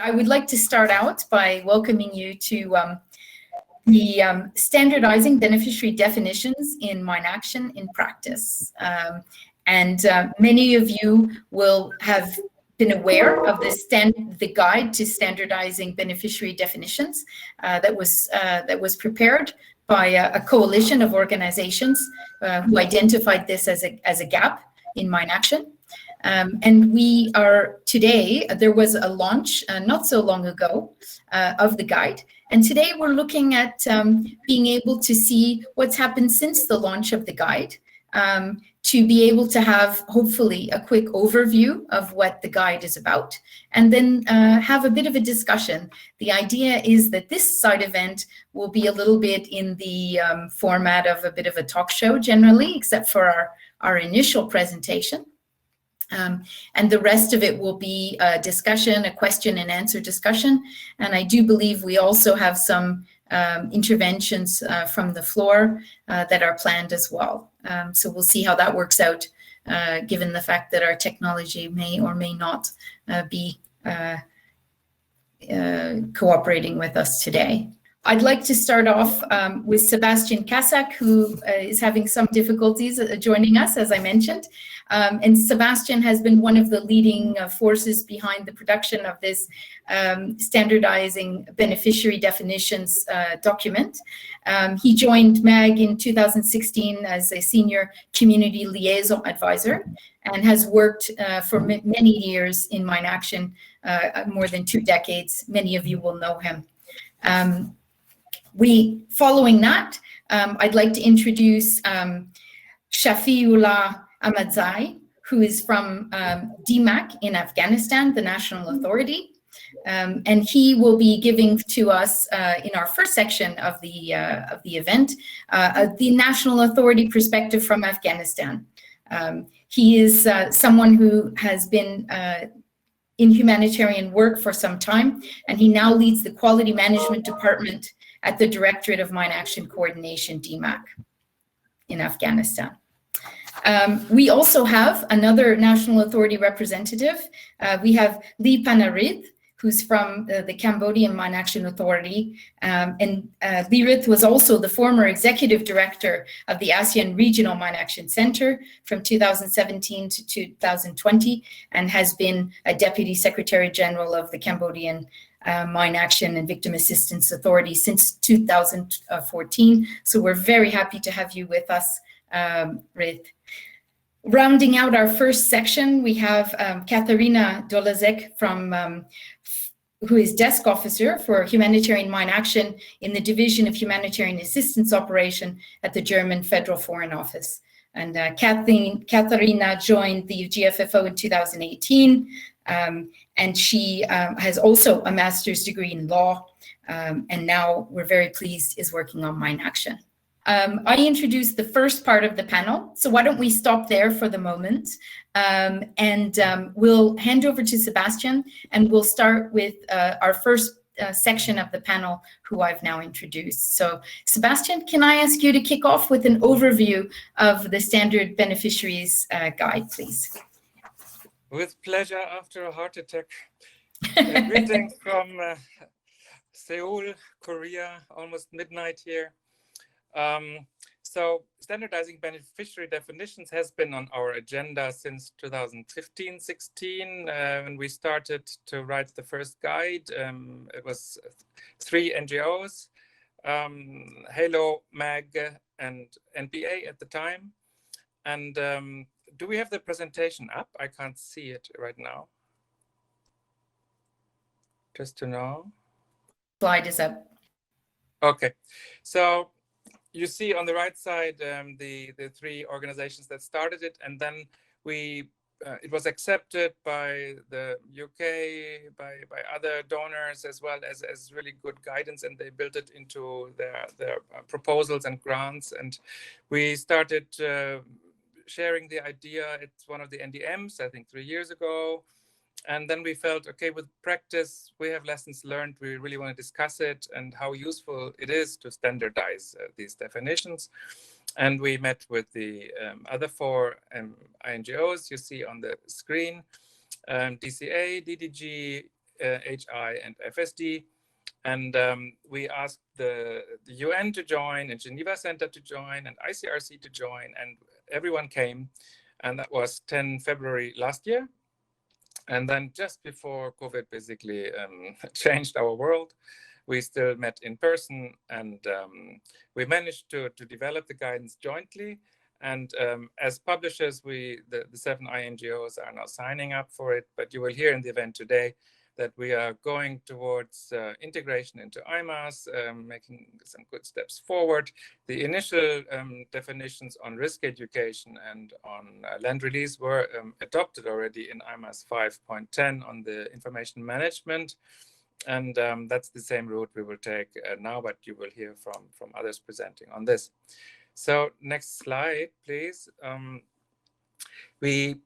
I would like to start out by welcoming you to the Standardizing Beneficiary Definitions in Mine Action in Practice. Many of you will have been aware of the guide to standardizing beneficiary definitions that was prepared by a coalition of organizations who identified this as a gap in mine action. And we are today, there was a launch not so long ago of the guide. And today we're looking at being able to see what's happened since the launch of the guide, to be able to have hopefully a quick overview of what the guide is about, and then have a bit of a discussion. The idea is that this side event will be a little bit in the format of a bit of a talk show generally, except for our initial presentation. And the rest of it will be a discussion, a question and answer discussion. And I do believe we also have some interventions from the floor that are planned as well. So we'll see how that works out, given the fact that our technology may or may not be cooperating with us today. I'd like to start off with Sebastian Kasack, who is having some difficulties joining us, as I mentioned. And Sebastian has been one of the leading forces behind the production of this Standardizing Beneficiary Definitions document. He joined MAG in 2016 as a senior community liaison advisor and has worked for many years in mine action, more than 2 decades. Many of you will know him. Following that, I'd like to introduce Shafi Ullah Ahmadzai, who is from DMAC in Afghanistan, the national authority. And he will be giving to us in our first section of the event, the national authority perspective from Afghanistan. He is someone who has been in humanitarian work for some time, and he now leads the quality management department at the Directorate of Mine Action Coordination, DMAC, in Afghanistan. We also have another national authority representative. We have Panharith, who's from the Cambodian Mine Action Authority. And Panharith was also the former executive director of the ASEAN Regional Mine Action Center from 2017 to 2020, and has been a deputy secretary general of the Cambodian Mine Action and Victim Assistance Authority since 2014. So we're very happy to have you with us, Rith. Rounding out our first section, we have Katarina Dolazek who is desk officer for Humanitarian Mine Action in the Division of Humanitarian Assistance Operation at the German Federal Foreign Office. And Katarina joined the GFFO in 2018, and she has also a master's degree in law, and now we're very pleased is working on mine action. I introduced the first part of the panel, so why don't we stop there for the moment, and we'll hand over to Sebastian, and we'll start with our first section of the panel, who I've now introduced. So Sebastian, can I ask you to kick off with an overview of the Standard Beneficiaries Guide, please? With pleasure, after a heart attack. Greetings from Seoul, Korea, almost midnight here. So standardizing beneficiary definitions has been on our agenda since 2015-16 when we started to write the first guide. It was 3 NGOs, Halo, MAG, and NBA at the time. And do we have the presentation up? I can't see it right now. Just to know. Slide is up. Okay, so you see on the right side the 3 organizations that started it, and then it was accepted by the UK, by other donors, as well as really good guidance, and they built it into their proposals and grants. And we started sharing the idea. It's one of the NDMs, I think 3 years ago. And then we felt, okay, with practice, we have lessons learned. We really want to discuss it and how useful it is to standardize these definitions. And we met with the other 4 INGOs you see on the screen, DCA, DDG, HI, and FSD. And we asked the UN to join, and Geneva Center to join, and ICRC to join, and everyone came. And that was 10 February last year. And then just before COVID basically changed our world, we still met in person, and we managed to develop the guidance jointly. And as publishers, the 7 INGOs are now signing up for it, but you will hear in the event today that we are going towards integration into IMAS, making some good steps forward. The initial definitions on risk education and on land release were adopted already in IMAS 5.10 on the information management. And that's the same route we will take now, but you will hear from others presenting on this. So next slide, please. We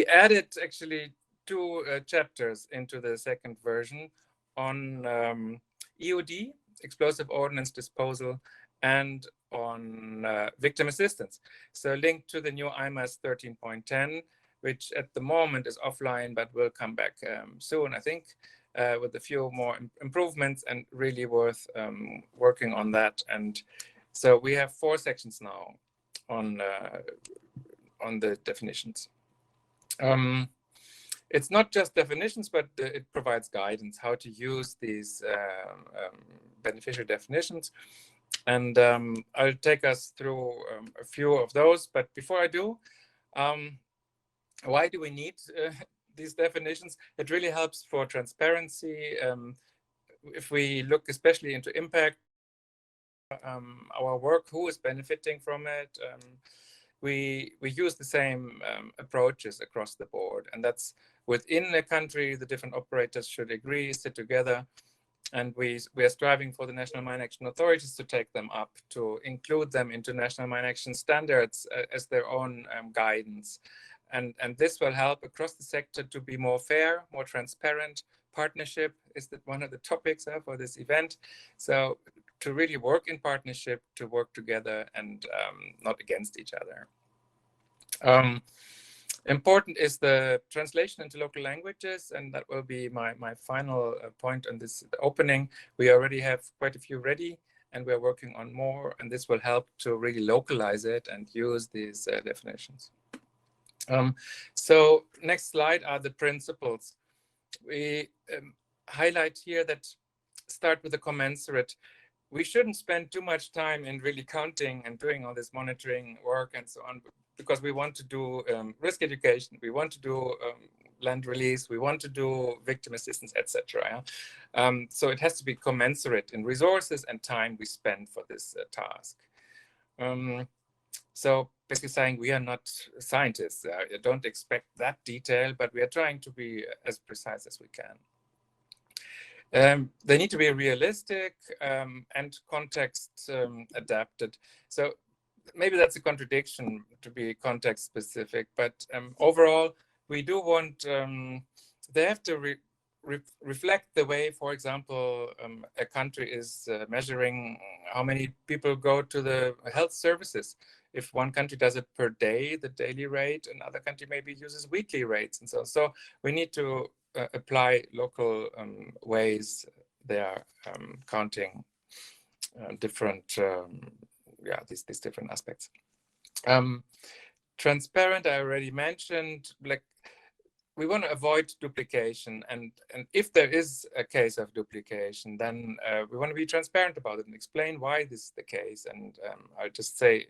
added actually 2 chapters into the second version on EOD, explosive ordnance disposal, and on victim assistance. So linked to the new IMAS 13.10, which at the moment is offline, but will come back soon, I think, with a few more improvements, and really worth working on that. And so we have 4 sections now on the definitions. It's not just definitions, but it provides guidance how to use these beneficiary definitions. And I'll take us through a few of those. But before I do, why do we need these definitions? It really helps for transparency. If we look especially into impact, our work, who is benefiting from it, we use the same approaches across the board. And that's within a country, the different operators should agree, sit together. And we are striving for the national mine action authorities to take them up, to include them into national mine action standards as their own guidance. And this will help across the sector to be more fair, more transparent. Partnership is one of the topics for this event. So to really work in partnership, to work together and not against each other. Important is the translation into local languages, and that will be my final point on this opening. We already have quite a few ready, and we're working on more, and this will help to really localize it and use these definitions. So next slide are the principles. We highlight here that start with the commensurate. We shouldn't spend too much time in really counting and doing all this monitoring work and so on, because we want to do risk education, we want to do land release, we want to do victim assistance, etc. So it has to be commensurate in resources and time we spend for this task. So basically saying we are not scientists, don't expect that detail, but we are trying to be as precise as we can. They need to be realistic and context adapted. So maybe that's a contradiction to be context specific, but overall, we do want, they have to reflect the way, for example, a country is measuring how many people go to the health services. If one country does it per day, the daily rate, another country maybe uses weekly rates and so on. So we need to apply local ways they are counting different, these different aspects. Transparent, I already mentioned, like we want to avoid duplication. And if there is a case of duplication, then we want to be transparent about it and explain why this is the case. And I'll just say,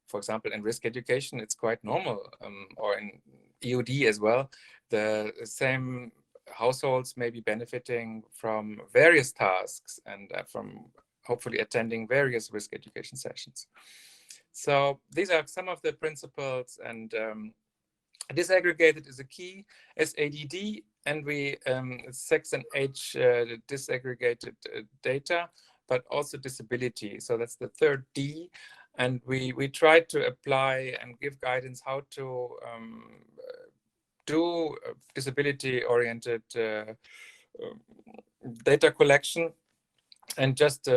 for example, in risk education, it's quite normal, or in EOD as well, the same households may be benefiting from various tasks and from hopefully attending various risk education sessions. So these are some of the principles, and disaggregated is a key, SADD, and we sex and age disaggregated data, but also disability. So that's the third D. And we try to apply and give guidance how to do disability-oriented data collection. And just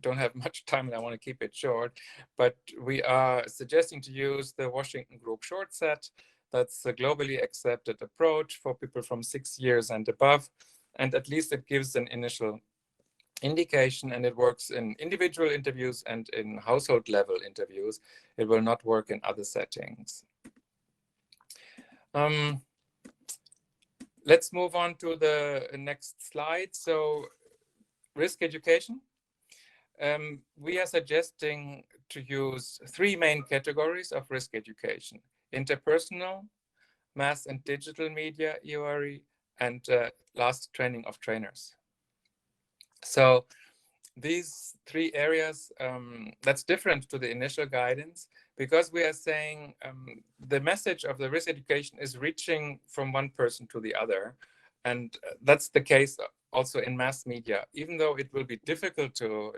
don't have much time and I want to keep it short, but we are suggesting to use the Washington Group short set. That's a globally accepted approach for people from 6 years and above. And at least it gives an initial indication, and it works in individual interviews and in household level interviews. It will not work in other settings. Let's move on to the next slide. So risk education. We are suggesting to use 3 main categories of risk education: interpersonal, mass and digital media, EORE, and last, training of trainers. So these 3 areas, that's different to the initial guidance, because we are saying the message of the risk education is reaching from one person to the other. And that's the case also in mass media, even though it will be difficult to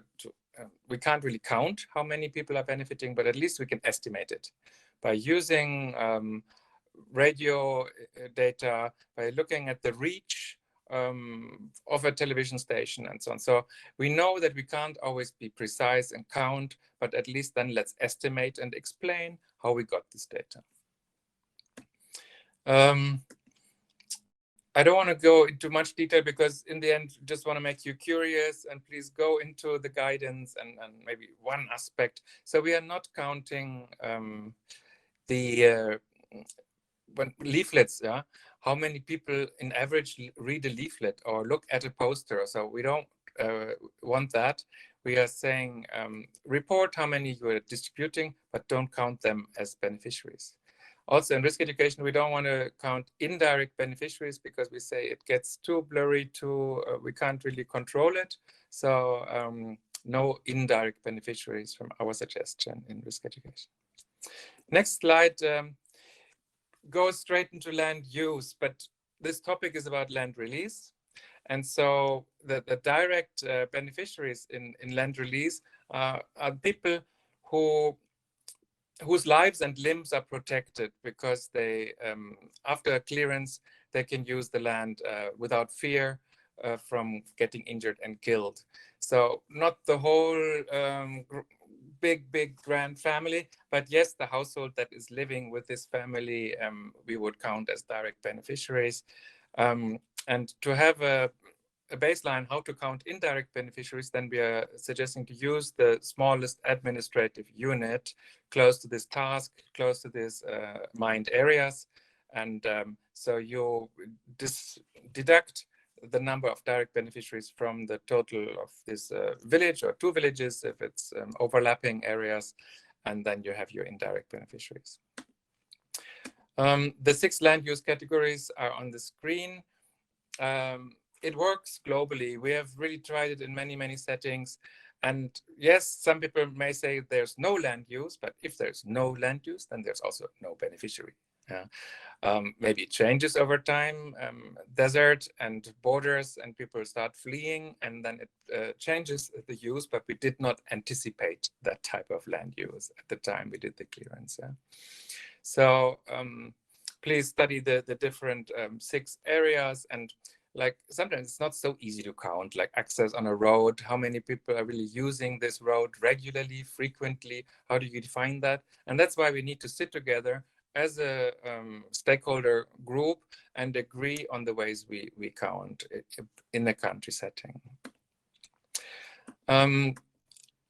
we can't really count how many people are benefiting, but at least we can estimate it by using radio data, by looking at the reach of a television station and so on. So we know that we can't always be precise and count, but at least then let's estimate and explain how we got this data. I don't want to go into much detail because in the end, just want to make you curious, and please go into the guidance and maybe one aspect. So we are not counting the leaflets, yeah? How many people in average read a leaflet or look at a poster. So we don't want that. We are saying report how many you are distributing, but don't count them as beneficiaries. Also in risk education, we don't want to count indirect beneficiaries because we say it gets too blurry, we can't really control it. So no indirect beneficiaries from our suggestion in risk education. Next slide goes straight into land use, but this topic is about land release. And so the direct beneficiaries in land release are people whose lives and limbs are protected because they, after clearance, they can use the land without fear from getting injured and killed. So not the whole big grand family, but yes, the household that is living with this family, we would count as direct beneficiaries. And to have a baseline how to count indirect beneficiaries, then we are suggesting to use the smallest administrative unit close to this task, close to these mined areas. And so you deduct the number of direct beneficiaries from the total of this village or 2 villages if it's overlapping areas, and then you have your indirect beneficiaries. The 6 land use categories are on the screen. It works globally. We have really tried it in many settings. And yes, some people may say there's no land use, but if there's no land use, then there's also no beneficiary. Yeah. Maybe it changes over time, desert and borders, and people start fleeing, and then it changes the use, but we did not anticipate that type of land use at the time we did the clearance. Yeah. So please study the different 6 areas, and like sometimes it's not so easy to count, like access on a road, how many people are really using this road regularly, frequently, how do you define that? And that's why we need to sit together as a stakeholder group and agree on the ways we count in a country setting.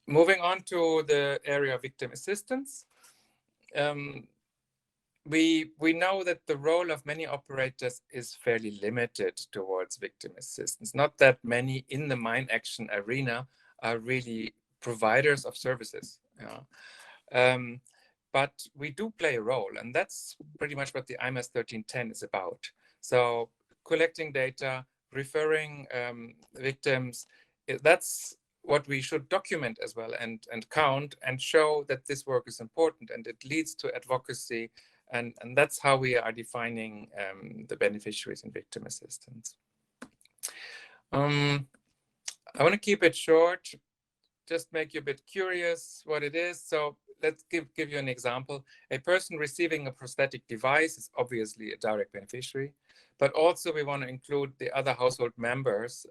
Moving on to the area of victim assistance. We know that the role of many operators is fairly limited towards victim assistance. Not that many in the mine action arena are really providers of services. You know? But we do play a role, and that's pretty much what the IMAS 1310 is about. So collecting data, referring victims, that's what we should document as well and count and show that this work is important and it leads to advocacy. And that's how we are defining the beneficiaries in victim assistance. I want to keep it short, just make you a bit curious what it is. So let's give you an example. A person receiving a prosthetic device is obviously a direct beneficiary, but also we want to include the other household members,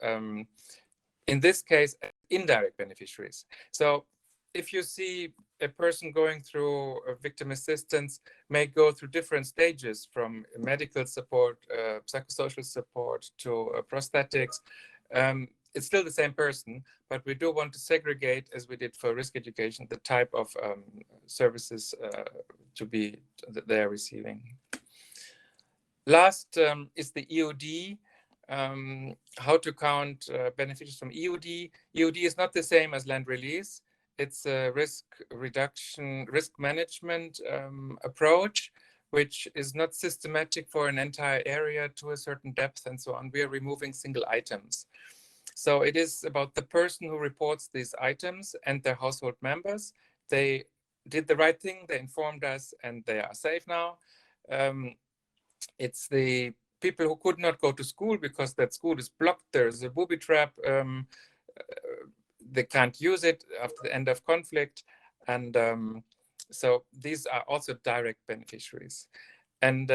in this case, indirect beneficiaries. So if you see a person going through victim assistance may go through different stages from medical support, psychosocial support to prosthetics. It's still the same person, but we do want to segregate, as we did for risk education, the type of services that they are receiving. Last is the EOD. How to count beneficiaries from EOD. EOD is not the same as land release. It's a risk reduction, risk management approach, which is not systematic for an entire area to a certain depth and so on. We are removing single items. So it is about the person who reports these items and their household members. They did the right thing, they informed us, and they are safe now. It's the people who could not go to school because that school is blocked. There's a booby trap. They can't use it after the end of conflict. And so these are also direct beneficiaries. And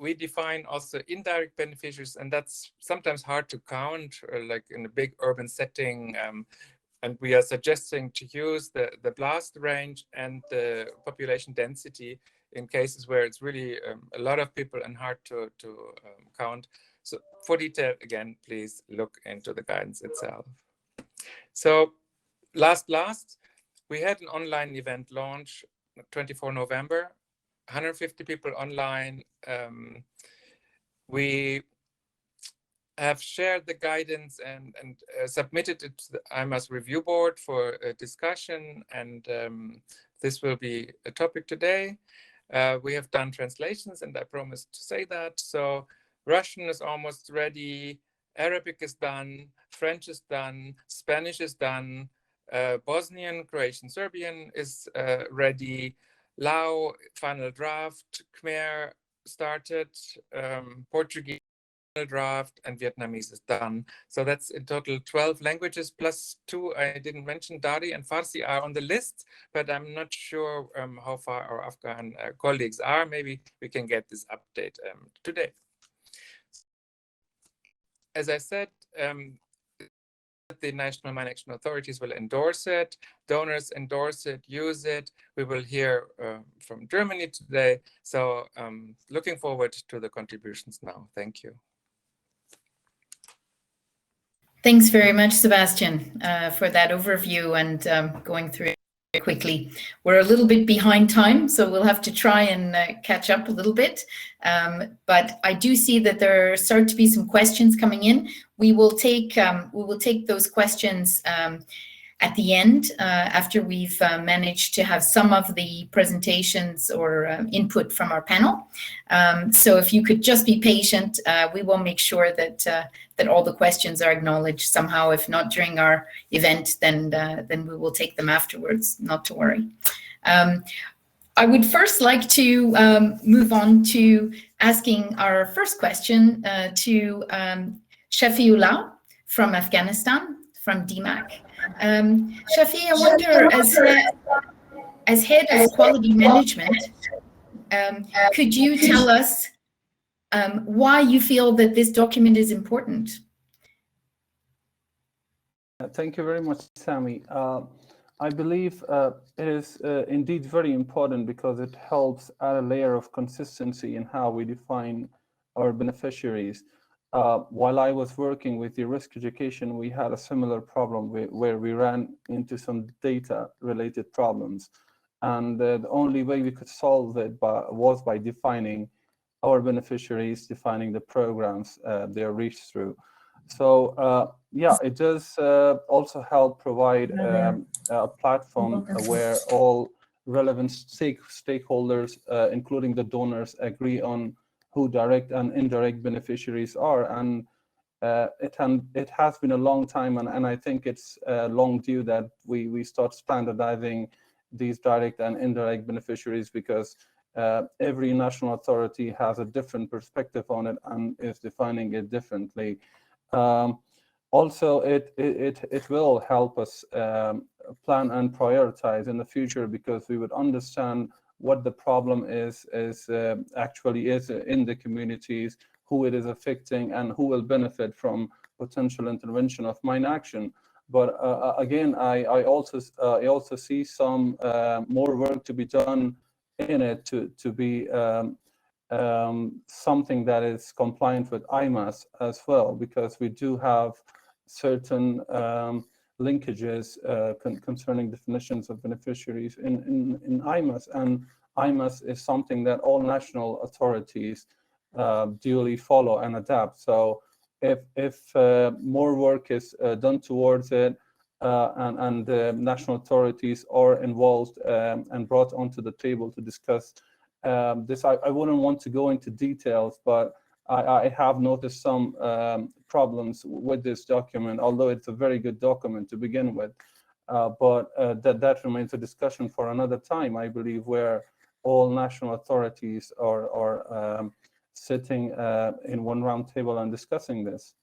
we define also indirect beneficiaries, and that's sometimes hard to count, like in a big urban setting. And we are suggesting to use the blast range and the population density in cases where it's really a lot of people and hard to count. So for detail, again, please look into the guidance itself. So last, we had an online event launch, 24 November, 150 people online. We have shared the guidance and submitted it to the IMAS review board for a discussion, and this will be a topic today. We have done translations, and I promised to say that. So Russian is almost ready, Arabic is done, French is done, Spanish is done, Bosnian, Croatian, Serbian is ready, Lao, final draft, Khmer started, Portuguese draft, and Vietnamese is done. So that's in total 12 languages plus 2 I didn't mention. Dari and Farsi are on the list, but I'm not sure how far our Afghan colleagues are. Maybe we can get this update today. As I said, the National Mine Action authorities will endorse it, donors endorse it, use it. We will hear from Germany today. So looking forward to the contributions now. Thank you. Thanks very much, Sebastian, for that overview and going through it quickly. We're a little bit behind time, so we'll have to try and catch up a little bit. But I do see that there start to be some questions coming in. We will take those questions at the end after we've managed to have some of the presentations or input from our panel. So if you could just be patient, we will make sure that that all the questions are acknowledged somehow. If not during our event, then we will take them afterwards, not to worry. I would first like to move on to asking our first question to Shafi Ullah from Afghanistan, from DMAC. Shafi, I wonder, as head of quality management, could you tell us why you feel that this document is important? Thank you very much, Tammy. I believe it is indeed very important because it helps add a layer of consistency in how we define our beneficiaries. While I was working with the risk education, we had a similar problem where we ran into some data-related problems. And the only way we could solve it was by defining our beneficiaries, defining the programs they are reached through. So yeah, it does also help provide a platform where all relevant stakeholders, including the donors, agree on who direct and indirect beneficiaries are. And it has been a long time, and I think it's long due that we start standardizing these direct and indirect beneficiaries, because every national authority has a different perspective on it and is defining it differently. Also, it will help us plan and prioritize in the future, because we would understand what the problem actually is in the communities, who it is affecting, and who will benefit from potential intervention of mine action. But again, I also see some more work to be done in it to be something that is compliant with IMAS as well, because we do have certain linkages concerning definitions of beneficiaries in IMAS, and IMAS is something that all national authorities duly follow and adapt. So if more work is done towards it, and the national authorities are involved and brought onto the table to discuss this, I wouldn't want to go into details, but I have noticed some problems with this document, although it's a very good document to begin with. But that remains a discussion for another time, I believe, where all national authorities are sitting in one round table and discussing this.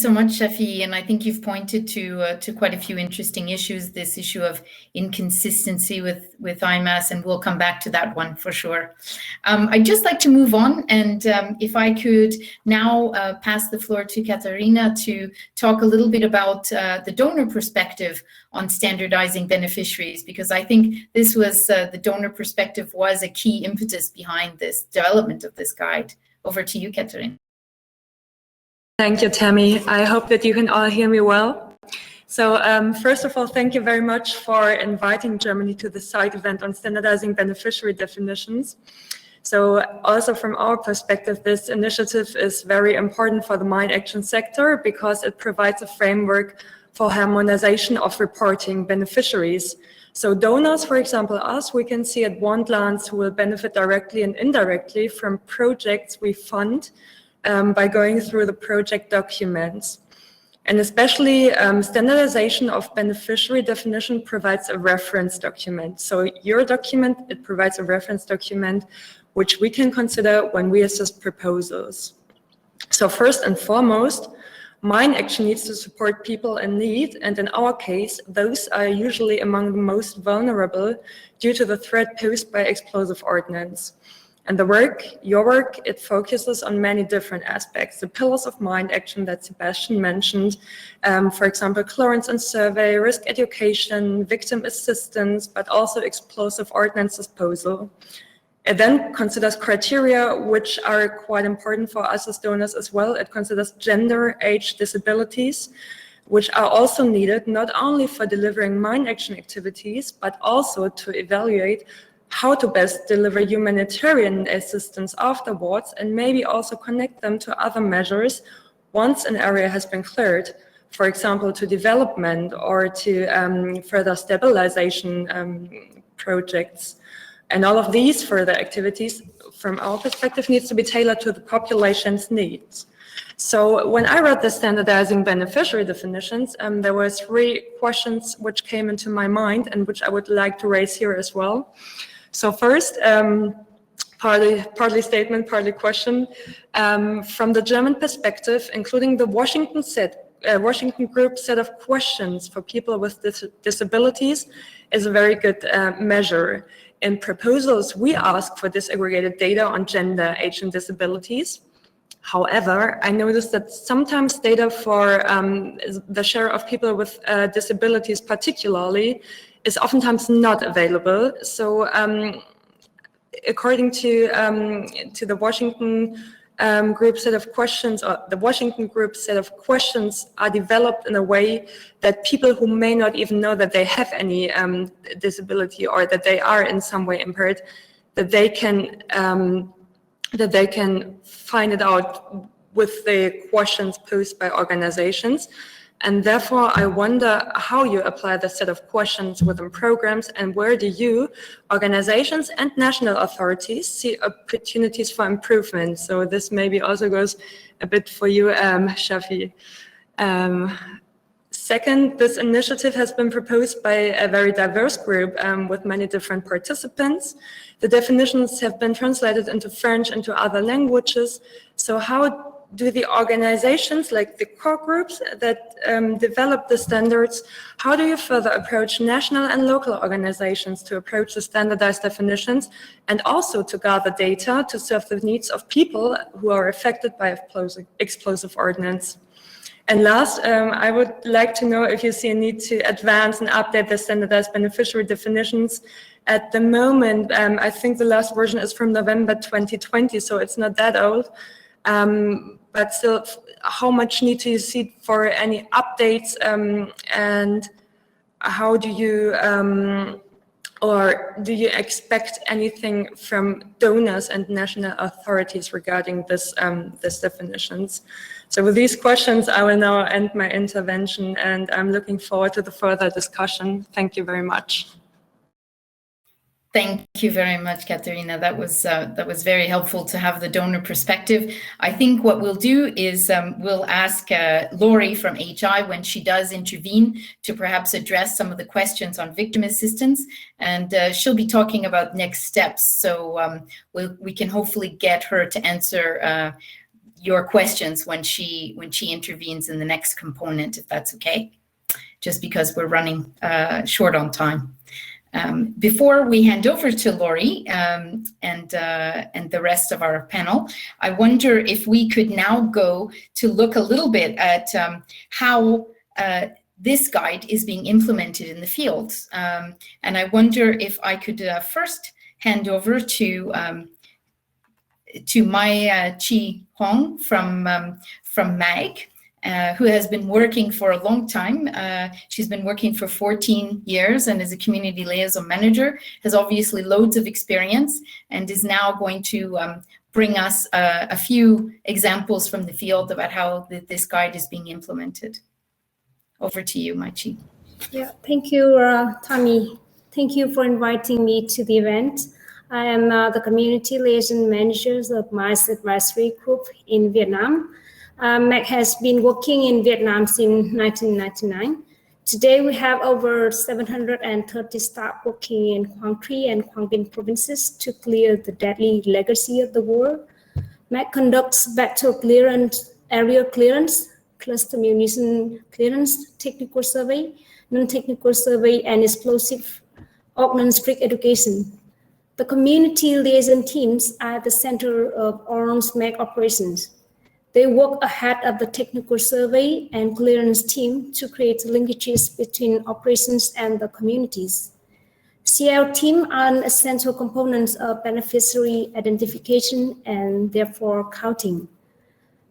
So much, Shafi, and I think you've pointed to quite a few interesting issues. This issue of inconsistency with IMAS, and we'll come back to that one for sure. I'd just like to move on, and if I could now pass the floor to Katarina to talk a little bit about the donor perspective on standardizing beneficiaries, because I think this was the donor perspective was a key impetus behind this development of this guide. Over to you, Katarina. Thank you, Tammy. I hope that you can all hear me well. So first of all, thank you very much for inviting Germany to the side event on standardizing beneficiary definitions. So also from our perspective, this initiative is very important for the mine action sector because it provides a framework for harmonization of reporting beneficiaries. So donors, for example, us, we can see at one glance who will benefit directly and indirectly from projects we fund by going through the project documents. And especially standardization of beneficiary definition provides a reference document. So your document, it provides a reference document which we can consider when we assess proposals. So first and foremost, mine action needs to support people in need, and in our case, those are usually among the most vulnerable due to the threat posed by explosive ordnance. And your work, it focuses on many different aspects. The pillars of mine action that Sebastian mentioned, for example, clearance and survey, risk education, victim assistance, but also explosive ordnance disposal. It then considers criteria which are quite important for us as donors as well. It considers gender, age, disabilities, which are also needed not only for delivering mine action activities, but also to evaluate how to best deliver humanitarian assistance afterwards, and maybe also connect them to other measures once an area has been cleared, for example, to development or to further stabilization projects. And all of these further activities, from our perspective, needs to be tailored to the population's needs. So when I read the standardizing beneficiary definitions, there were 3 questions which came into my mind and which I would like to raise here as well. So first, partly statement, partly question. From the German perspective, including the Washington Group set of questions for people with disabilities is a very good measure. In proposals, we ask for disaggregated data on gender, age, and disabilities. However, I noticed that sometimes data for the share of people with disabilities particularly is oftentimes not available. So according to the Washington Group set of questions, or the Washington Group set of questions are developed in a way that people who may not even know that they have any disability or that they are in some way impaired, that they can find it out with the questions posed by organizations. And therefore, I wonder how you apply the set of questions within programs, and where do you, organizations and national authorities, see opportunities for improvement? So this maybe also goes a bit for you, Shafi. Second, this initiative has been proposed by a very diverse group with many different participants. The definitions have been translated into French, into other languages. So how do the organizations, like the core groups that develop the standards, how do you further approach national and local organizations to approach the standardized definitions, and also to gather data to serve the needs of people who are affected by explosive ordnance? And last, I would like to know if you see a need to advance and update the standardized beneficiary definitions. At the moment, I think the last version is from November 2020, so it's not that old. But still, how much need do you see for any updates, and how do you, or do you expect anything from donors and national authorities regarding this definitions? So with these questions, I will now end my intervention, and I'm looking forward to the further discussion. Thank you very much. Thank you very much, Katerina. That was very helpful to have the donor perspective. I think what we'll do is we'll ask Laurie from HI, when she does intervene, to perhaps address some of the questions on victim assistance, and she'll be talking about next steps. So we can hopefully get her to answer your questions when she intervenes in the next component, if that's okay, just because we're running short on time. Before we hand over to Laurie and the rest of our panel, I wonder if we could now go to look a little bit at how this guide is being implemented in the field. And I wonder if I could first hand over to Mai Chi Hong from MAG. Who has been working for a long time. She's been working for 14 years and is a community liaison manager, has obviously loads of experience, and is now going to bring us a few examples from the field about how this guide is being implemented. Over to you, Mai Chi. Yeah, thank you, Tammy. Thank you for inviting me to the event. I am the community liaison manager of MICE advisory group in Vietnam. MAG has been working in Vietnam since 1999. Today, we have over 730 staff working in Quang Tri and Quang Binh provinces to clear the deadly legacy of the war. MAG conducts battle clearance, area clearance, cluster munition clearance, technical survey, non-technical survey, and explosive ordnance-free education. The community liaison teams are at the center of ARM's MAG operations. They work ahead of the technical survey and clearance team to create linkages between operations and the communities. CL team are an essential components of beneficiary identification and therefore counting.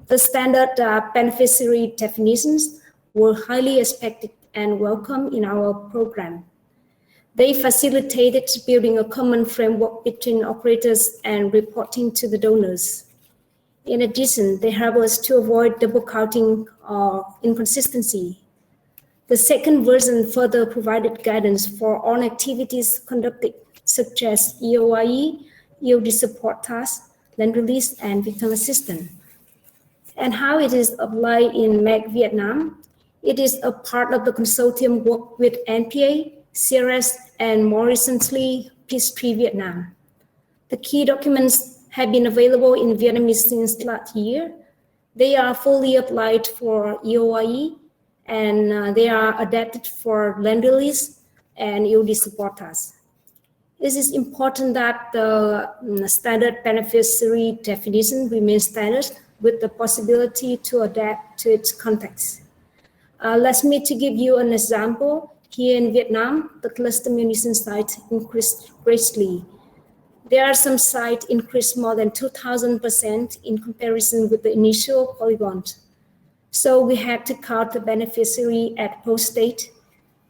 The standard beneficiary definitions were highly expected and welcome in our program. They facilitated building a common framework between operators and reporting to the donors. In addition, they help us to avoid double counting or inconsistency. The second version further provided guidance for all activities conducted, such as EOIE, EOD support tasks, land release, and victim assistance. And how it is applied in MAG Vietnam, it is a part of the consortium work with NPA, CRS, and more recently, Peace Tree Vietnam. The key documents have been available in Vietnamese since last year. They are fully applied for EOIE, and they are adapted for land release and EOD support tasks. It is important that the standard beneficiary definition remains standard with the possibility to adapt to its context. Let me to give you an example. Here in Vietnam, the cluster munition site increased greatly. There are some sites increased more than 2,000% in comparison with the initial polygons. So we had to count the beneficiary at post date,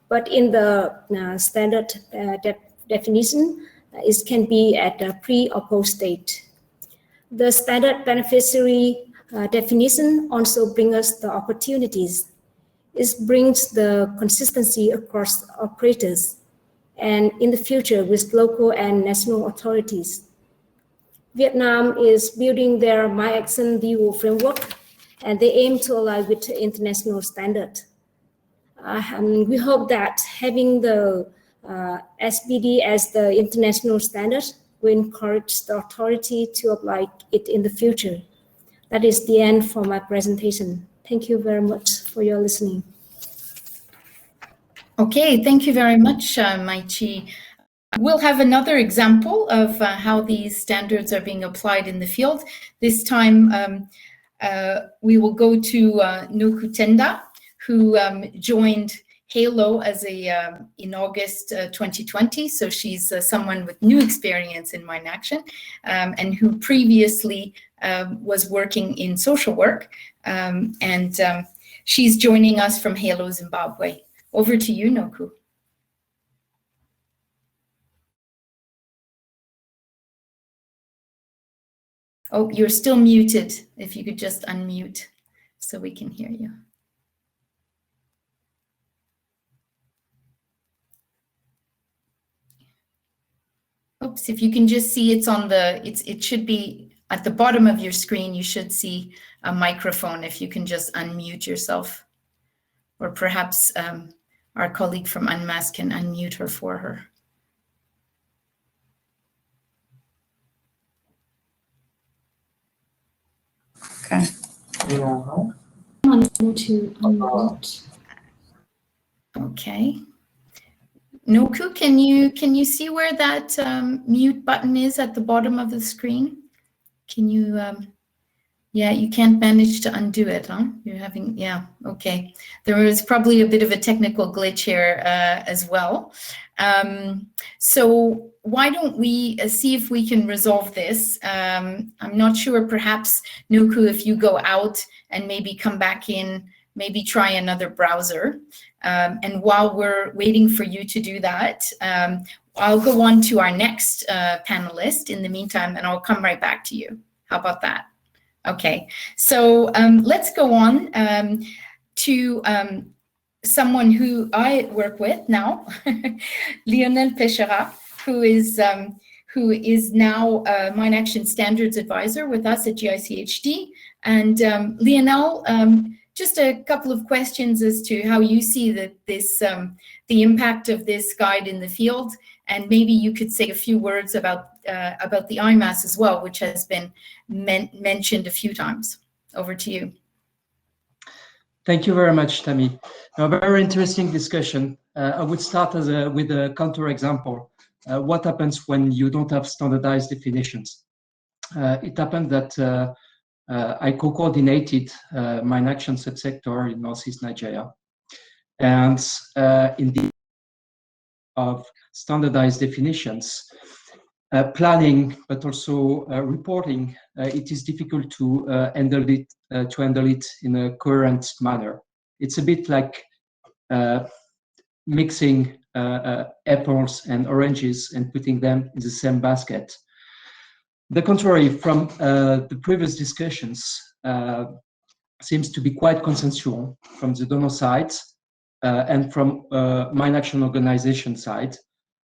but in the standard definition, it can be at the pre or post date. The standard beneficiary definition also brings us the opportunities. It brings the consistency across operators and in the future with local and national authorities. Vietnam is building their My Action legal framework, and they aim to align with the international standard. We hope that having the SBD as the international standard will encourage the authority to apply it in the future. That is the end for my presentation. Thank you very much for your listening. Okay, thank you very much, Mai Chi. We'll have another example of how these standards are being applied in the field. This time, we will go to Nokutenda, who joined Halo as in August 2020. So she's someone with new experience in mine action, and who previously was working in social work. And she's joining us from Halo Zimbabwe. Over to you, Noku. Oh, you're still muted. If you could just unmute so we can hear you. Oops, if you can just see it's on the, it should be at the bottom of your screen. You should see a microphone if you can just unmute yourself. Or perhaps our colleague from Unmask can unmute her for her. Okay. Okay. Noku, can you see where that mute button is at the bottom of the screen? Can you, yeah, you can't manage to undo it, huh? You're having, yeah, okay. There was probably a bit of a technical glitch here as well. So why don't we see if we can resolve this? I'm not sure, perhaps, Noku, if you go out and maybe come back in, maybe try another browser. And while we're waiting for you to do that, I'll go on to our next panelist in the meantime, and I'll come right back to you. How about that? Okay, so let's go on to someone who I work with now, Lionel Pechera, who is now a Mine Action Standards Advisor with us at GICHD. And Lionel, just a couple of questions as to how you see that this, the impact of this guide in the field, and maybe you could say a few words about the IMAS as well, which has been mentioned a few times. Over to you. Thank you very much, Tammy. A very interesting discussion. I would start with a counterexample. What happens when you don't have standardized definitions? It happened that I co-coordinated mine action subsector in Northeast Nigeria. And in the of standardized definitions, planning, but also reporting, it is difficult to handle it in a coherent manner. It's a bit like mixing apples and oranges and putting them in the same basket. The contrary, from the previous discussions, seems to be quite consensual from the donor side and from mine action organization side,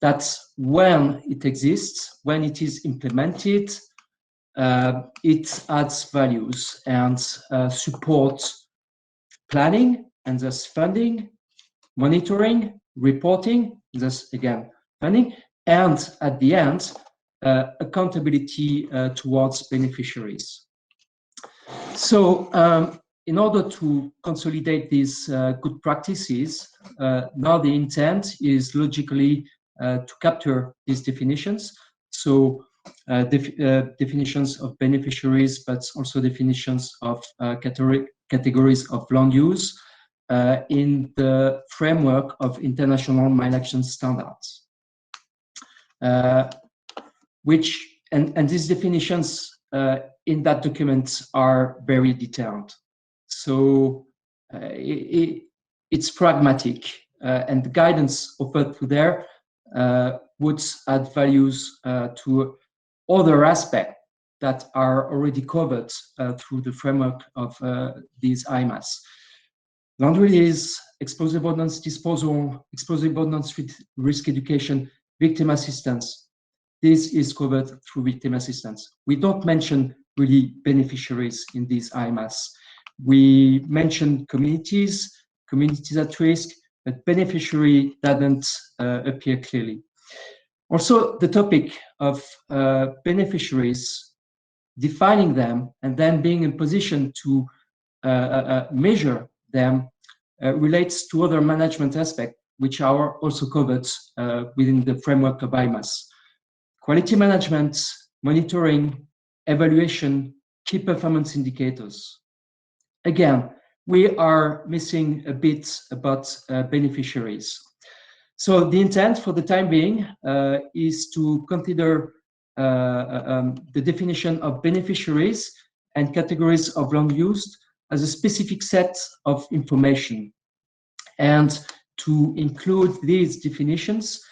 that when it exists, when it is implemented, it adds values and supports planning, and thus funding, monitoring, reporting, thus again funding, and at the end, accountability towards beneficiaries. So in order to consolidate these good practices, now the intent is logically to capture these definitions. So definitions of beneficiaries, but also definitions of categories of land use in the framework of international mine action standards. And these definitions in that document are very detailed. So it's pragmatic, and the guidance offered to there would add values to other aspects that are already covered through the framework of these IMAS. Land release, explosive ordnance disposal, explosive ordnance risk education, victim assistance. This is covered through victim assistance. We don't mention really beneficiaries in these IMAS. We mention communities at risk, but beneficiary doesn't appear clearly. Also, the topic of beneficiaries, defining them, and then being in position to measure them relates to other management aspects, which are also covered within the framework of IMAS. Quality management, monitoring, evaluation, key performance indicators. Again, we are missing a bit about beneficiaries. So the intent for the time being is to consider the definition of beneficiaries and categories of land use as a specific set of information, and to include these definitions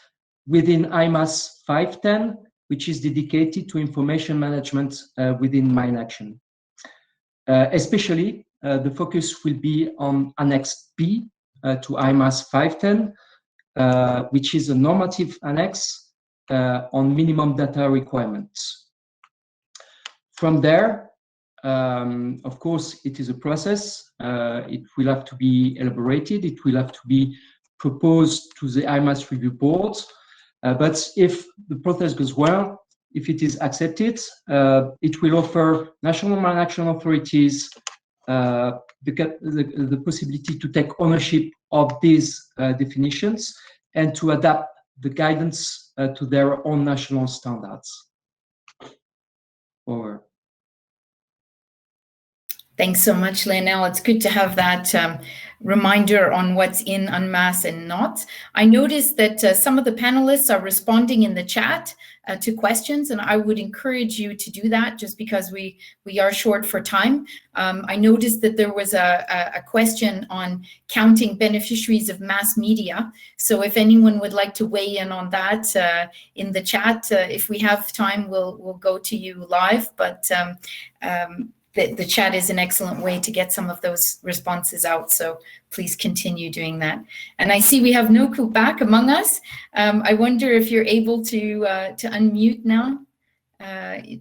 within IMAS 510, which is dedicated to information management within mine action. Especially, the focus will be on Annex B to IMAS 510, which is a normative annex on minimum data requirements. From there, of course, it is a process. It will have to be elaborated. It will have to be proposed to the IMAS review board. But if the process goes well, if it is accepted, it will offer national mine action authorities the possibility to take ownership of these definitions and to adapt the guidance to their own national standards. Over. Thanks so much, Lionel. It's good to have that reminder on what's in UNMAS and not. I noticed that some of the panelists are responding in the chat to questions, and I would encourage you to do that just because we are short for time. I noticed that there was a question on counting beneficiaries of mass media. So if anyone would like to weigh in on that in the chat, if we have time, we'll go to you live. But the chat is an excellent way to get some of those responses out. So please continue doing that. And I see we have Noku back among us. I wonder if you're able to unmute now.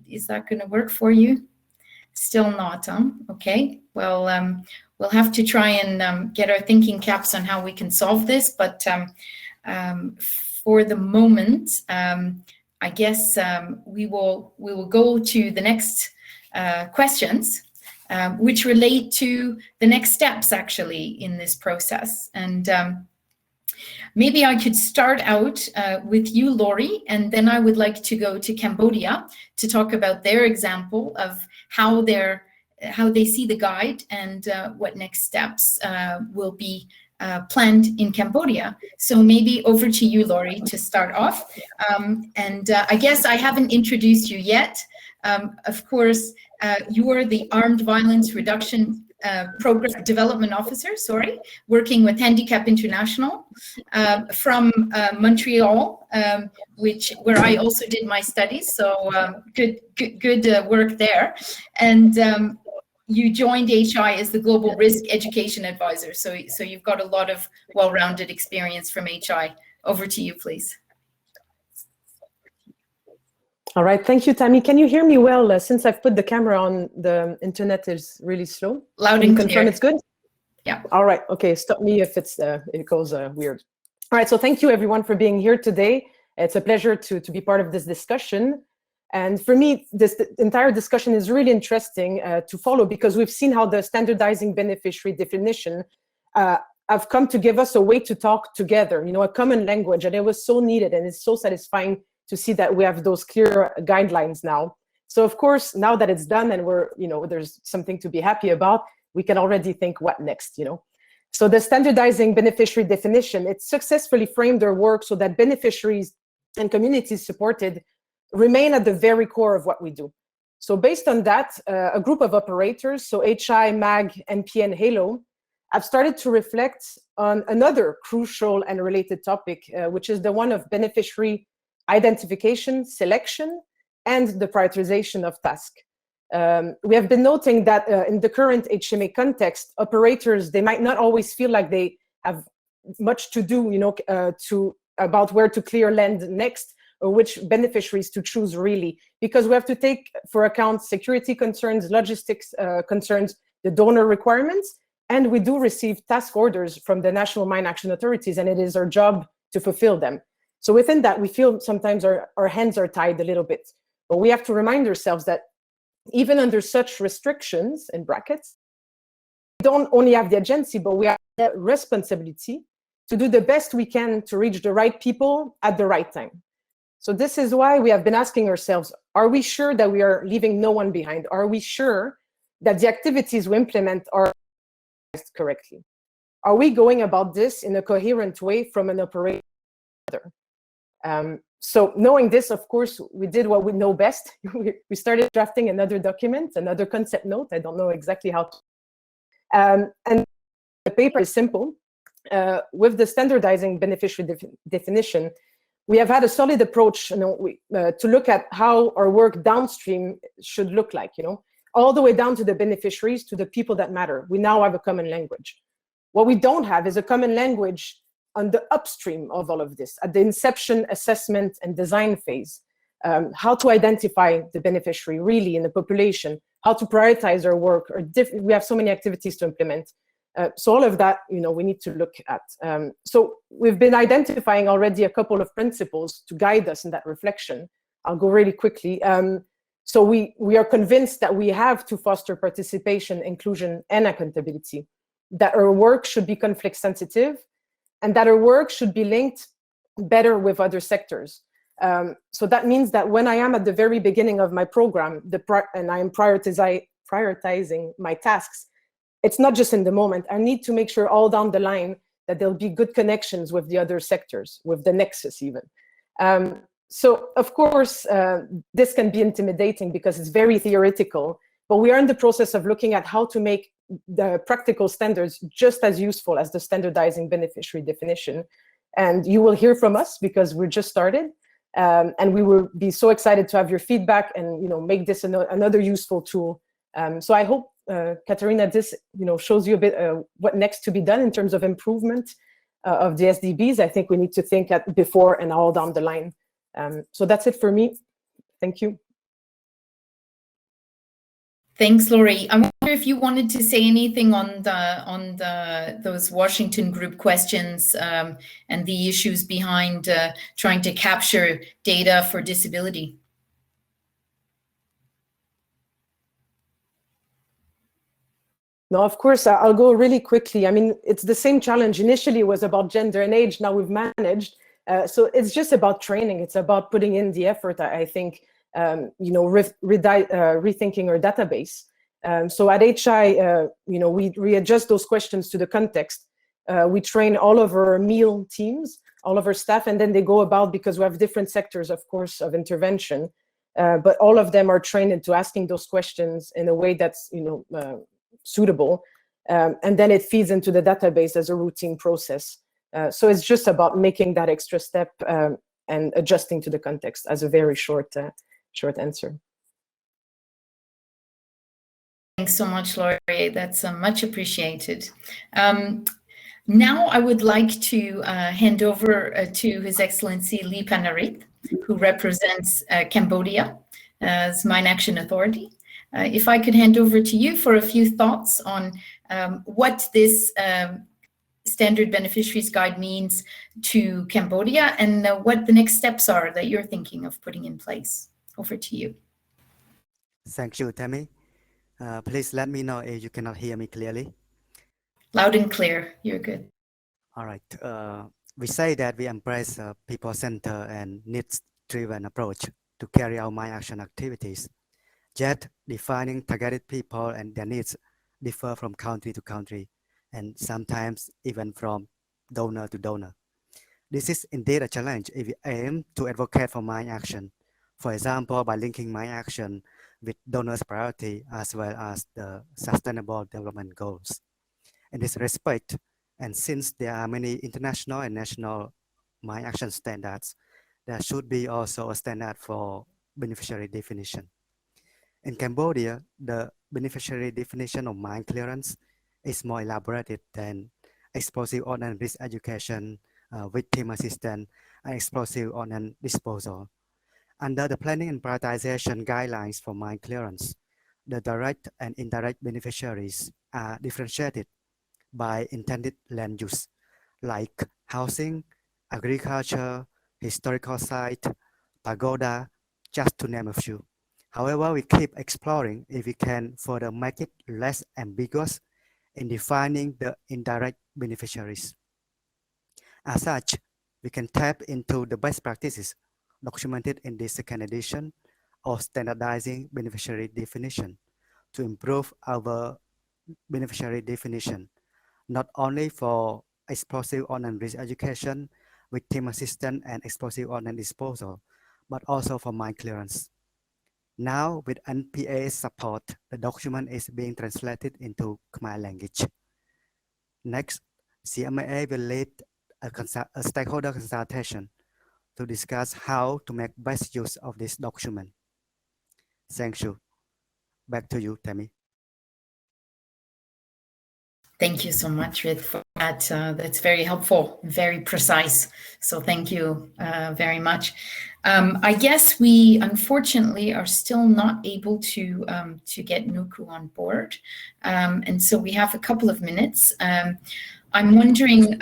Is that going to work for you? Still not, huh? Okay. Well, we'll have to try and get our thinking caps on how we can solve this. But for the moment, I guess we will go to the next questions, which relate to the next steps actually in this process. And maybe I could start out with you, Laurie, and then I would like to go to Cambodia to talk about their example of how they see the guide and what next steps will be planned in Cambodia. So maybe over to you, Laurie, to start off. And I guess I haven't introduced you yet. Of course, you are the Armed Violence Reduction Program Development Officer, working with Handicap International from Montreal, where I also did my studies. So good work there. And you joined HI as the Global Risk Education Advisor. So you've got a lot of well-rounded experience from HI. Over to you, please. All right, thank you, Tammy. Can you hear me well? Since I've put the camera on, the internet is really slow. Loud and clear. Confirm it's good? Yeah. All right, okay, stop me if it goes weird. All right, so thank you everyone for being here today. It's a pleasure to be part of this discussion. And for me, this entire discussion is really interesting to follow because we've seen how the standardizing beneficiary definition have come to give us a way to talk together, a common language, and it was so needed and it's so satisfying to see that we have those clear guidelines now. So of course, now that it's done and there's something to be happy about, we can already think what next, So the standardizing beneficiary definition, it successfully framed their work so that beneficiaries and communities supported remain at the very core of what we do. So based on that, a group of operators, so HI, MAG, MP, and HALO, have started to reflect on another crucial and related topic, which is the one of beneficiary identification, selection, and the prioritization of tasks. We have been noting that in the current HMA context, operators, they might not always feel like they have much to do, about where to clear land next, or which beneficiaries to choose really, because we have to take for account security concerns, logistics concerns, the donor requirements, and we do receive task orders from the national mine action authorities, and it is our job to fulfill them. So within that, we feel sometimes our hands are tied a little bit, but we have to remind ourselves that even under such restrictions, in brackets, we don't only have the agency, but we have the responsibility to do the best we can to reach the right people at the right time. So this is why we have been asking ourselves, Are we sure that we are leaving no one behind? Are we sure that the activities we implement are correctly? Are we going about this in a coherent way from an operator? So knowing this, of course, we did what we know best. We started drafting another document, another concept note. I don't know exactly how to. And the paper is simple. With the standardizing beneficiary definition, we have had a solid approach, to look at how our work downstream should look like, all the way down to the beneficiaries, to the people that matter. We now have a common language. What we don't have is a common language on the upstream of all of this, at the inception, assessment, and design phase. How to identify the beneficiary really in the population, how to prioritize our work, we have so many activities to implement. So all of that, we need to look at. So we've been identifying already a couple of principles to guide us in that reflection. I'll go really quickly. So we are convinced that we have to foster participation, inclusion, and accountability, that our work should be conflict sensitive, and that our work should be linked better with other sectors. So that means that when I am at the very beginning of my program, and I am prioritizing my tasks, it's not just in the moment. I need to make sure all down the line that there'll be good connections with the other sectors, with the nexus even. So of course, this can be intimidating because it's very theoretical, but we are in the process of looking at how to make the practical standards just as useful as the standardizing beneficiary definition. And you will hear from us because we're just started. And we will be so excited to have your feedback and make this another useful tool. So I hope, Katarina, this shows you a bit what next to be done in terms of improvement of the SDBs. I think we need to think at before and all down the line. So that's it for me. Thank you. Thanks, Laurie. I wonder if you wanted to say anything on those Washington group questions and the issues behind trying to capture data for disability. No, of course, I'll go really quickly. I mean, it's the same challenge. Initially, it was about gender and age. Now we've managed. So it's just about training. It's about putting in the effort, I think, rethinking our database. So at HI, we readjust those questions to the context. We train all of our meal teams, all of our staff, and then they go about, because we have different sectors, of course, of intervention, but all of them are trained into asking those questions in a way that's, suitable. And then it feeds into the database as a routine process. So it's just about making that extra step and adjusting to the context, as a very short answer. Thanks so much, Laurie. That's much appreciated. Now I would like to hand over to His Excellency Lee Panharith, who represents Cambodia as Mine Action Authority. If I could hand over to you for a few thoughts on what this Standard Beneficiaries Guide means to Cambodia and what the next steps are that you're thinking of putting in place. Over to you. Thank you, Tammy. Please let me know if you cannot hear me clearly. Loud and clear, you're good. All right. We say that we embrace a people-centered and needs-driven approach to carry out mine action activities. Yet, defining targeted people and their needs differ from country to country, and sometimes even from donor to donor. This is indeed a challenge if we aim to advocate for mine action. For example, by linking mine action with donors' priority as well as the Sustainable Development Goals. In this respect, and since there are many international and national mine action standards, there should be also a standard for beneficiary definition. In Cambodia, the beneficiary definition of mine clearance is more elaborated than explosive ordnance risk education, victim assistance, and explosive ordnance disposal. Under the planning and prioritization guidelines for mine clearance, the direct and indirect beneficiaries are differentiated by intended land use, like housing, agriculture, historical site, pagoda, just to name a few. However, we keep exploring if we can further make it less ambiguous in defining the indirect beneficiaries. As such, we can tap into the best practices documented in this second edition or standardizing beneficiary definition to improve our beneficiary definition, not only for explosive ordnance risk education, victim assistance, and explosive ordnance disposal, but also for mine clearance. Now, with NPA's support, the document is being translated into Khmer language. Next, CMA will lead a stakeholder consultation to discuss how to make best use of this document. Thank you. Back to you, Tammy. Thank you so much, Rith, for that. That's very helpful, very precise. So thank you very much. I guess we unfortunately are still not able to get Nuku on board. And so we have a couple of minutes. I'm wondering,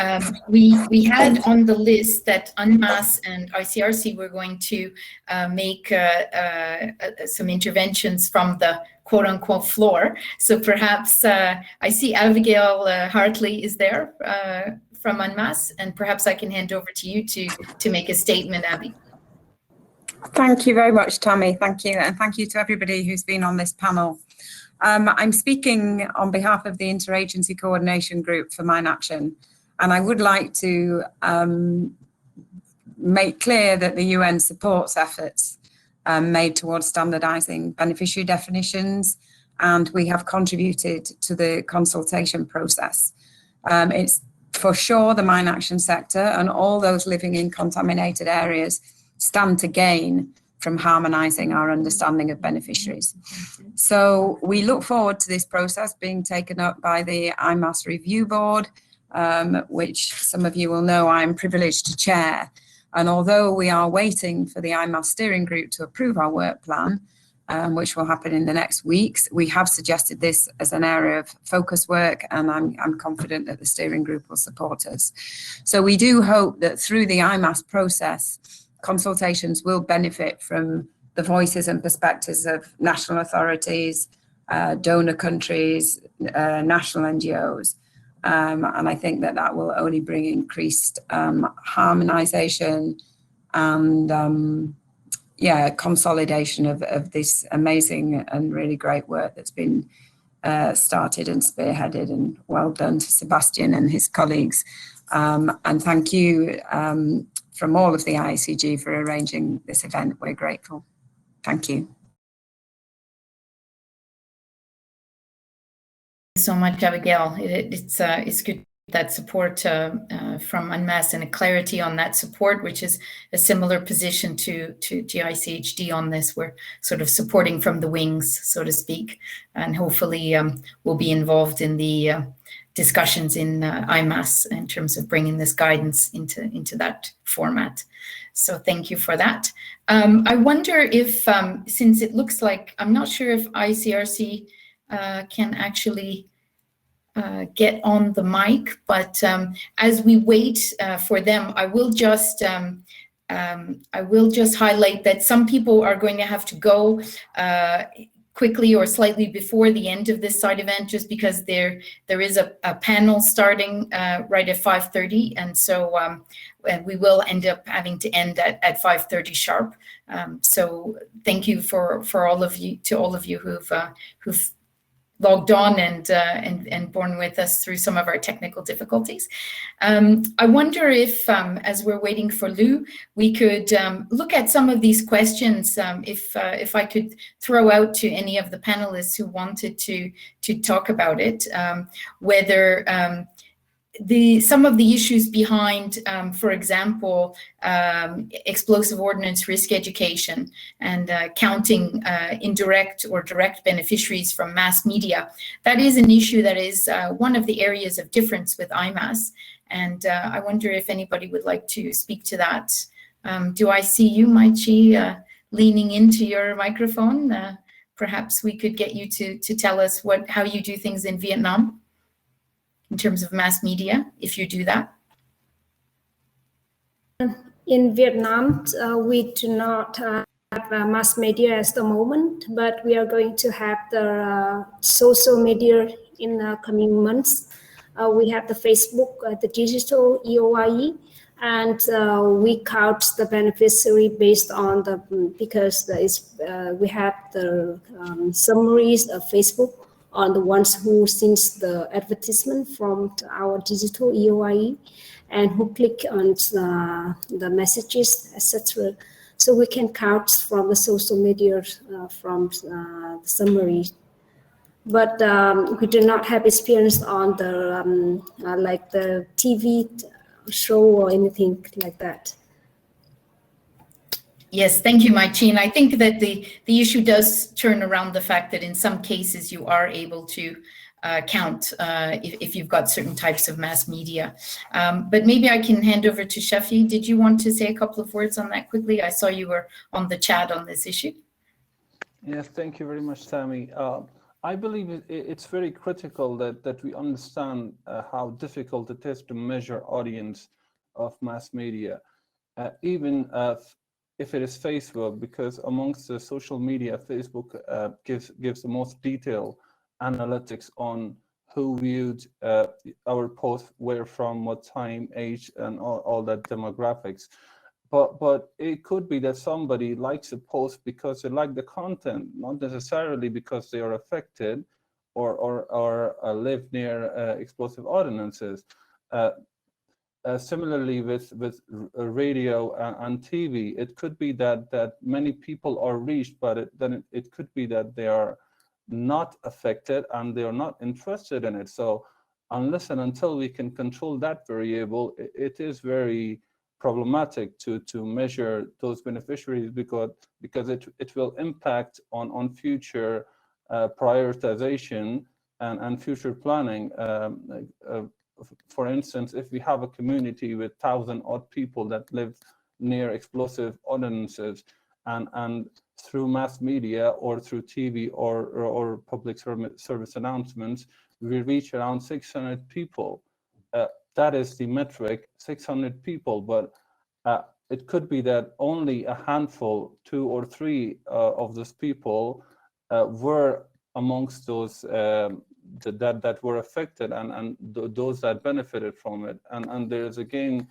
we had on the list that UNMAS and ICRC were going to make some interventions from the quote-unquote floor. So perhaps I see Abigail Hartley is there from UNMAS, and perhaps I can hand over to you to make a statement, Abby. Thank you very much, Tammy. Thank you. And thank you to everybody who's been on this panel. I'm speaking on behalf of the Interagency Coordination Group for Mine Action, and I would like to make clear that the UN supports efforts made towards standardising beneficiary definitions, and we have contributed to the consultation process. It's for sure the mine action sector and all those living in contaminated areas stand to gain from harmonising our understanding of beneficiaries. So we look forward to this process being taken up by the IMAS Review Board, which some of you will know I'm privileged to chair. And although we are waiting for the IMAS steering group to approve our work plan, which will happen in the next weeks, we have suggested this as an area of focus work, and I'm confident that the steering group will support us. So we do hope that through the IMAS process, consultations will benefit from the voices and perspectives of national authorities, donor countries, national NGOs. And I think that that will only bring increased harmonisation and consolidation of this amazing and really great work that's been started and spearheaded, and well done to Sebastian and his colleagues. And thank you from all of the ICG for arranging this event. We're grateful. Thank you. Thank you so much, Abigail. It's good that support from UNMAS and a clarity on that support, which is a similar position to GICHD on this. We're sort of supporting from the wings, so to speak, and hopefully we'll be involved in the discussions in IMAS in terms of bringing this guidance into that format. So thank you for that. I wonder if, since it looks like, I'm not sure if ICRC can actually get on the mic, but as we wait for them, I will just highlight that some people are going to have to go quickly or slightly before the end of this side event, just because there is a panel starting right at 5:30, and so we will end up having to end at 5:30 sharp. So thank you for all of you who've logged on and borne with us through some of our technical difficulties. I wonder if, as we're waiting for Lou, we could look at some of these questions. If I could throw out to any of the panelists who wanted to talk about it, whether some of the issues behind, for example, explosive ordnance risk education and counting indirect or direct beneficiaries from mass media. That is an issue that is one of the areas of difference with IMAS. And I wonder if anybody would like to speak to that. Do I see you, Maichi, leaning into your microphone? Perhaps we could get you to tell us how you do things in Vietnam in terms of mass media, if you do that. In Vietnam, we do not have mass media at the moment, but we are going to have the social media in the coming months. We have the Facebook, the digital EOIE, And we count the beneficiary based on the, because we have the summaries of Facebook on the ones who since the advertisement from our digital EOIE and who click on the messages, etc. So we can count from the social media from the summary. But we do not have experience on the like the TV show or anything like that. Yes, thank you, Maichin. I think that the issue does turn around the fact that in some cases you are able to count if you've got certain types of mass media. But maybe I can hand over to Shafi. Did you want to say a couple of words on that quickly? I saw you were on the chat on this issue. Yes, thank you very much, Tammy. I believe it's very critical that we understand how difficult it is to measure audience of mass media, even if it is Facebook, because amongst the social media, Facebook gives the most detailed analytics on who viewed our post, where from, what time, age, and all that demographics. But it could be that somebody likes a post because they like the content, not necessarily because they are affected or live near explosive ordinances. Similarly, with radio and TV, it could be that many people are reached, but then it could be that they are not affected and they are not interested in it. So unless and until we can control that variable, it is very problematic to measure those beneficiaries because it will impact on future prioritization and future planning. For instance, if we have a community with 1,000 odd people that live near explosive ordinances, and through mass media or through TV or public service announcements, we reach around 600 people. That is the metric, 600 people, but it could be that only a handful, 2 or 3 of those people were amongst those that were affected and those that benefited from it. And there's again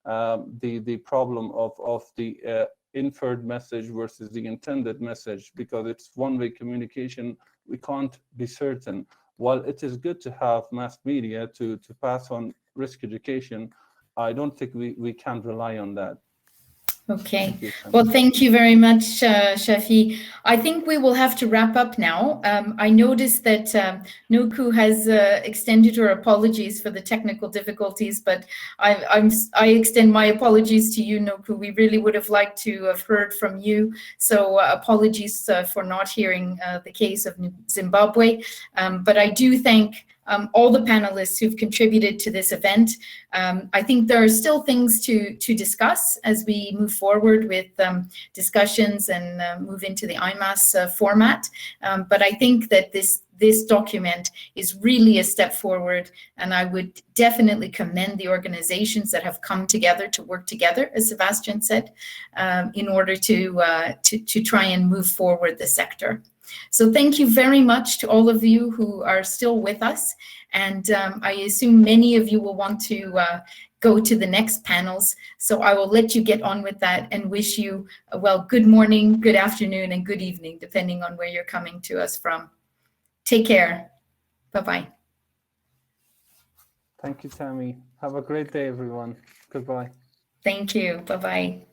the problem of the inferred message versus the intended message, because it's one-way communication. We can't be certain. While it is good to have mass media to pass on risk education, I don't think we can rely on that. Okay. Well, thank you very much, Shafi. I think we will have to wrap up now. I noticed that Nuku has extended her apologies for the technical difficulties, but I extend my apologies to you, Nuku. We really would have liked to have heard from you. So apologies for not hearing the case of Zimbabwe. But I do thank all the panelists who've contributed to this event. I think there are still things to discuss as we move forward with discussions and move into the IMAS format. But I think that this document is really a step forward, and I would definitely commend the organizations that have come together to work together, as Sebastian said, in order to try and move forward the sector. So thank you very much to all of you who are still with us. And I assume many of you will want to go to the next panels. So I will let you get on with that and wish you, well, good morning, good afternoon, and good evening, depending on where you're coming to us from. Take care. Bye-bye. Thank you, Tammy. Have a great day, everyone. Goodbye. Thank you. Bye-bye.